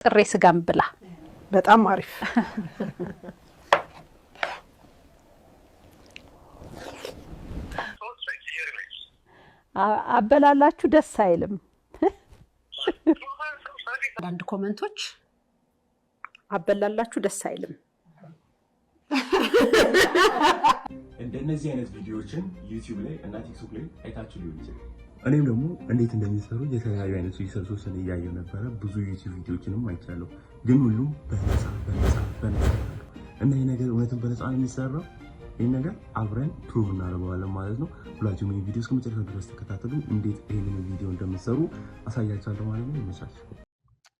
ጥሬ ስጋም ብላ በጣም አሪፍ አበላላችሁ ደስ አይልም። አንድ ኮሜንቶች አበላላችሁ ደስ አይልም። እንደነዚህ አይነት ቪዲዮዎችን ዩቲዩብ ላይ እና ቲክቶክ ላይ አይታችሁ ሊሆን ይችላል። እኔም ደግሞ እንዴት እንደሚሰሩ የተለያዩ አይነት ሪሰርቾችን እያየሁ ነበረ። ብዙ ዩቲዩብ ቪዲዮዎችንም አይቻለሁ። ግን ሁሉም በነፃ እና ይህ ነገር እውነትም በነፃ የሚሰራው ይህን ነገር አብረን ፕሩቭ እናደርገዋለን ማለት ነው። ሁላችሁም ይህ ቪዲዮ እስከ መጨረሻ ድረስ ተከታተሉ። እንዴት ይህንን ቪዲዮ እንደምትሰሩ አሳያችኋለሁ ማለት ነው። ይመቻችሁ።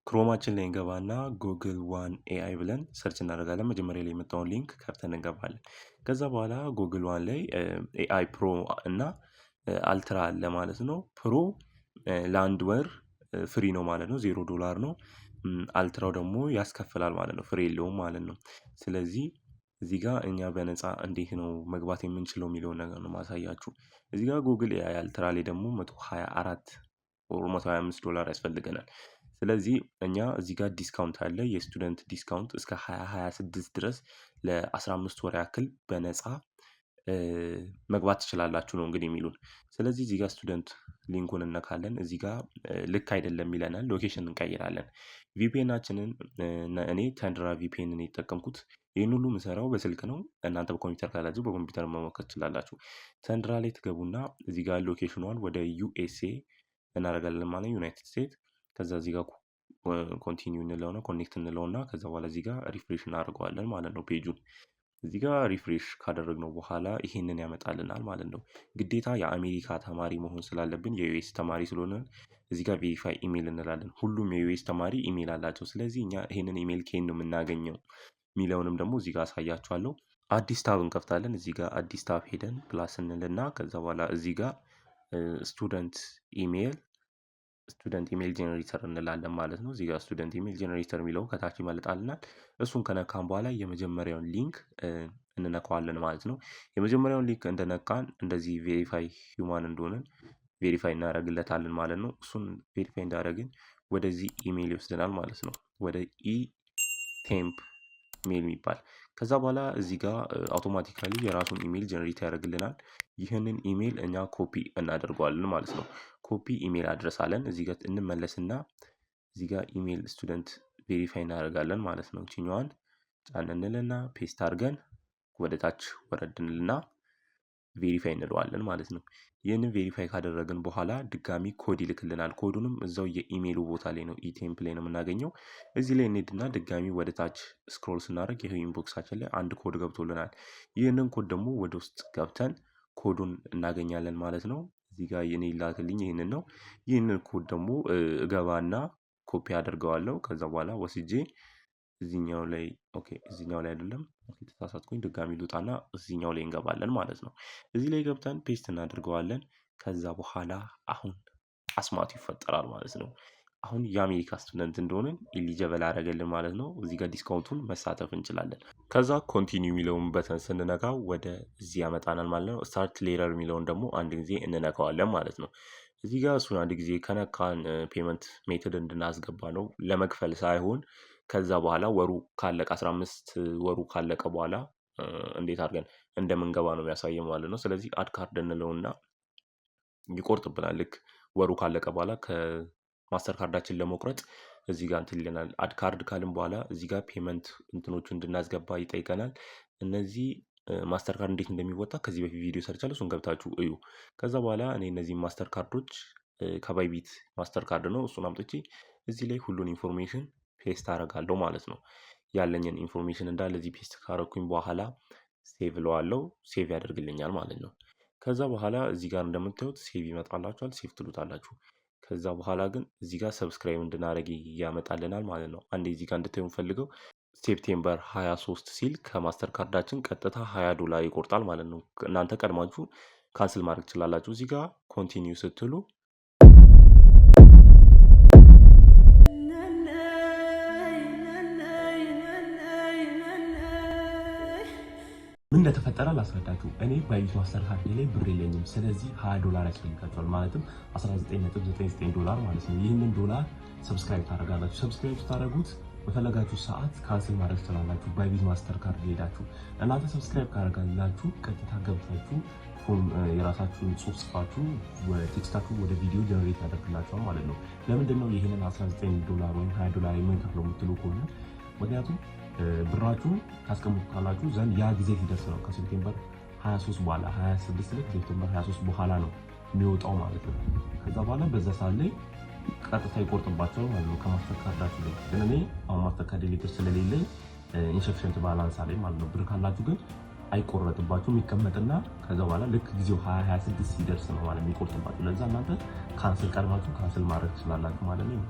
ክሮማችን ላይ እንገባና ጉግል ዋን ኤአይ ብለን ሰርች እናደርጋለን። መጀመሪያ ላይ የመጣውን ሊንክ ከፍተን እንገባለን። ከዛ በኋላ ጉግል ዋን ላይ ኤአይ ፕሮ እና አልትራ አለ ማለት ነው። ፕሮ ለአንድ ወር ፍሪ ነው ማለት ነው፣ $0 ነው። አልትራው ደግሞ ያስከፍላል ማለት ነው፣ ፍሪ የለውም ማለት ነው። ስለዚህ እዚህ ጋር እኛ በነፃ እንዴት ነው መግባት የምንችለው የሚለውን ነገር ነው ማሳያችሁ። እዚህ ጋር ጉግል ኤአይ አልትራ ላይ ደግሞ $125 ያስፈልገናል። ስለዚህ እኛ እዚህ ጋር ዲስካውንት አለ፣ የስቱደንት ዲስካውንት እስከ 2026 ድረስ ለ15 ወር ያክል በነፃ መግባት ትችላላችሁ ነው እንግዲህ የሚሉን። ስለዚህ እዚህ ጋር ስቱደንት ሊንኩን እነካለን። እዚህ ጋር ልክ አይደለም ይለናል፣ ሎኬሽን እንቀይራለን። ቪፒኤናችንን እኔ ተንድራ ቪፒኤንን የተጠቀምኩት። ይህን ሁሉ የምሰራው በስልክ ነው። እናንተ በኮምፒውተር ካላችሁ በኮምፒውተር መሞከር ትችላላችሁ። ተንድራ ላይ ትገቡና እዚህ ጋር ሎኬሽኗን ወደ ዩኤስኤ እናደርጋለን ማለት ዩናይትድ ስቴትስ። ከዛ እዚህ ጋር ኮንቲኒው እንለውና ኮኔክት እንለውና ከዛ በኋላ እዚህ ጋር ሪፍሬሽ እናደርገዋለን ማለት ነው ፔጁን። እዚህ ጋር ሪፍሬሽ ካደረግነው በኋላ ይሄንን ያመጣልናል ማለት ነው። ግዴታ የአሜሪካ ተማሪ መሆን ስላለብን የዩኤስ ተማሪ ስለሆነ እዚህ ጋር ቬሪፋይ ኢሜል እንላለን። ሁሉም የዩኤስ ተማሪ ኢሜል አላቸው። ስለዚህ እኛ ይሄንን ኢሜል ከየት ነው የምናገኘው የሚለውንም ደግሞ እዚህ ጋር አሳያችኋለሁ። አዲስ ታብ እንከፍታለን። እዚህ ጋር አዲስ ታብ ሄደን ፕላስ እንልና ከዛ በኋላ እዚህ ጋር ስቱደንት ኢሜል ጄኔሬተር እንላለን ማለት ነው። እዚህ ጋር ስቱደንት ኢሜል ጄኔሬተር የሚለው ከታች ይመልጣልናል። እሱን ከነካን በኋላ የመጀመሪያውን ሊንክ እንነካዋለን ማለት ነው። የመጀመሪያውን ሊንክ እንደነካን እንደዚህ ቬሪፋይ ሂውማን እንደሆነን ቬሪፋይ እናደርግለታለን ማለት ነው። እሱን ቬሪፋይ እንዳደረግን ወደዚህ ኢሜል ይወስደናል ማለት ነው፣ ወደ ኢቴምፕ ሜል የሚባል። ከዛ በኋላ እዚህ ጋር አውቶማቲካሊ የራሱን ኢሜል ጀነሬት ያደርግልናል። ይህንን ኢሜል እኛ ኮፒ እናደርገዋለን ማለት ነው። ኮፒ ኢሜል አድረስ አለን። እዚህ ጋር እንመለስና እዚህ ጋር ኢሜል ስቱደንት ቬሪፋይ እናደርጋለን ማለት ነው። ችኛዋን ጫን እንልና ፔስት አድርገን ወደ ታች ወረድ እንልና ቬሪፋይ እንለዋለን ማለት ነው። ይህንን ቬሪፋይ ካደረግን በኋላ ድጋሚ ኮድ ይልክልናል። ኮዱንም እዛው የኢሜሉ ቦታ ላይ ነው፣ ኢቴምፕ ላይ ነው የምናገኘው። እዚህ ላይ እንሄድና ድጋሚ ወደ ታች ስክሮል ስናደርግ ይሄ ኢንቦክሳችን ላይ አንድ ኮድ ገብቶልናል። ይህንን ኮድ ደግሞ ወደ ውስጥ ገብተን ኮዱን እናገኛለን ማለት ነው። እዚህ ጋር የኔ ላክልኝ ይህንን ነው። ይህንን ኮድ ደግሞ እገባና ኮፒ አደርገዋለሁ። ከዛ በኋላ ወስጄ እዚህኛው ላይ እዚህኛው ላይ አይደለም ተሳሳትኩኝ፣ ድጋሚ ልውጣና እዚህኛው ላይ እንገባለን ማለት ነው። እዚህ ላይ ገብተን ፔስት እናደርገዋለን። ከዛ በኋላ አሁን አስማቱ ይፈጠራል ማለት ነው። አሁን የአሜሪካ ስቱደንት እንደሆንን ኢሊጀበል አደረገልን ማለት ነው። እዚህ ጋር ዲስካውንቱን መሳተፍ እንችላለን። ከዛ ኮንቲኒው የሚለውን በተን ስንነካው ወደ እዚህ ያመጣናል ማለት ነው። ስታርት ሌረር የሚለውን ደግሞ አንድ ጊዜ እንነካዋለን ማለት ነው። እዚህ ጋር እሱን አንድ ጊዜ ከነካን ፔመንት ሜቶድ እንድናስገባ ነው፣ ለመክፈል ሳይሆን ከዛ በኋላ ወሩ ካለቀ 15 ወሩ ካለቀ በኋላ እንዴት አድርገን እንደምንገባ ነው የሚያሳየው ማለት ነው። ስለዚህ አድ ካርድ እንለውና ይቆርጥብናል። ልክ ወሩ ካለቀ በኋላ ከማስተር ካርዳችን ለመቁረጥ እዚህ ጋር እንትን ይለናል። አድ ካርድ ካልን በኋላ እዚህ ጋር ፔመንት እንትኖቹ እንድናስገባ ይጠይቀናል። እነዚህ ማስተር ካርድ እንዴት እንደሚወጣ ከዚህ በፊት ቪዲዮ ሰርቻለሁ፣ እሱን ገብታችሁ እዩ። ከዛ በኋላ እኔ እነዚህ ማስተር ካርዶች ከባይቢት ማስተር ካርድ ነው፣ እሱን አምጥቼ እዚህ ላይ ሁሉን ኢንፎርሜሽን ፔስት አደርጋለሁ ማለት ነው። ያለኝን ኢንፎርሜሽን እንዳለ እዚህ ፔስት ካረኩኝ በኋላ ሴቭ እለዋለሁ። ሴቭ ያደርግልኛል ማለት ነው። ከዛ በኋላ እዚህ ጋር እንደምታዩት ሴቭ ይመጣላችኋል። ሴቭ ትሉታላችሁ። ከዛ በኋላ ግን እዚህ ጋር ሰብስክራይብ እንድናደርግ ያመጣልናል ማለት ነው። አንዴ እዚህ ጋር እንድታዩ ፈልገው ሴፕቴምበር 23 ሲል ከማስተር ካርዳችን ቀጥታ $20 ይቆርጣል ማለት ነው። እናንተ ቀድማችሁ ካንስል ማድረግ ትችላላችሁ። እዚህ ጋር ኮንቲኒው ስትሉ ምን እንደተፈጠረ ላስረዳችሁ። እኔ ባይቢት ማስተር ካርድ ላይ ብር የለኝም። ስለዚህ $20 ያስፈልጋቸዋል፣ ማለትም $19.99 ማለት ነው። ይህንን ዶላር ሰብስክራይብ ታደርጋላችሁ። ሰብስክራይብ ስታደርጉት በፈለጋችሁ ሰዓት ካንስል ማድረግ ትችላላችሁ። ባይቢት ማስተር ካርድ ሄዳችሁ እናንተ ሰብስክራይብ ካደረጋላችሁ ቀጥታ ገብታችሁ የራሳችሁን ጽሁፍ ጽፋችሁ ቴክስታችሁ ወደ ቪዲዮ ጀነሬት ያደርግላችኋል ማለት ነው። ለምንድን ነው ይህንን $19 ወይም $20 የምንከፍለው የምትሉ ከሆነ ምክንያቱም ብራችሁን ካስቀምጡታላችሁ ዘንድ ያ ጊዜ ሲደርስ ነው። ከሴፕቴምበር 23 በኋላ 26 ላይ ከሴፕቴምበር 23 በኋላ ነው የሚወጣው ማለት ነው። ከዛ በኋላ በዛ ሰዓት ላይ ቀጥታ ይቆርጥባቸው ማለት ነው ከማስተር ካርዳችሁ ላይ። ግን እኔ አሁን ማስተር ካርድ ሊትር ስለሌለኝ ኢንሰፊሸንት ባላንስ አለኝ ማለት ነው። ብር ካላችሁ ግን አይቆረጥባችሁም፣ ይቀመጥና ከዛ በኋላ ልክ ጊዜው 2026 ሲደርስ ነው ማለት የሚቆርጥባችሁ። ለዛ እናንተ ካንስል ቀድማችሁ ካንስል ማድረግ ትችላላችሁ ማለት ነው።